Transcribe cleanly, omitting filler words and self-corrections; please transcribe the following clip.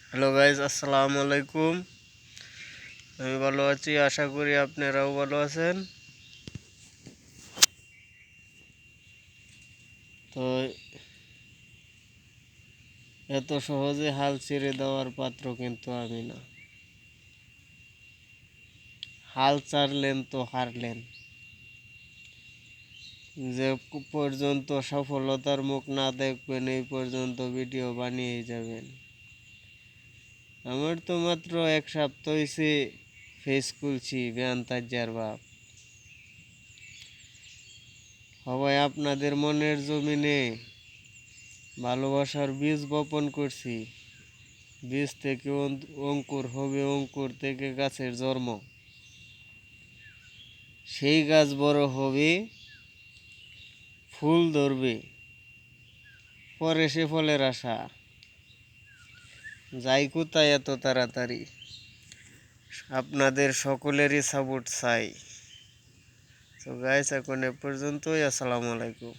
Hello guys, আসসালামু আলাইকুম। আমি ভালো আছি, আশা করি আপনারাও ভালো আছেন। তো এত সহজে হাল ছেড়ে দেওয়ার পাত্র কিন্তু আমি না। হাল ছাড়লেন তো হারলেন। যে পর্যন্ত সফলতার মুখ না দেখবেন এই পর্যন্ত ভিডিও বানিয়েই যাবেন। আমার তো মাত্র এক সপ্তাহ হয়েছে ফেস খুলছি, বেআন্তাজ্জার বাপ। সবাই আপনাদের মনের জমিনে ভালোবাসার বীজ বপন করছি। বীজ থেকে অঙ্কুর হবে, অঙ্কুর থেকে গাছের জন্ম। সেই গাছ বড় হবে, ফুল ধরবে, পরে সে ফলের আশা। যাই কোথায় এত তাড়াতাড়ি, আপনাদের সকলেরই সাপোর্ট চাই। তো গাইস, এখন এ পর্যন্তই। আসসালামু আলাইকুম।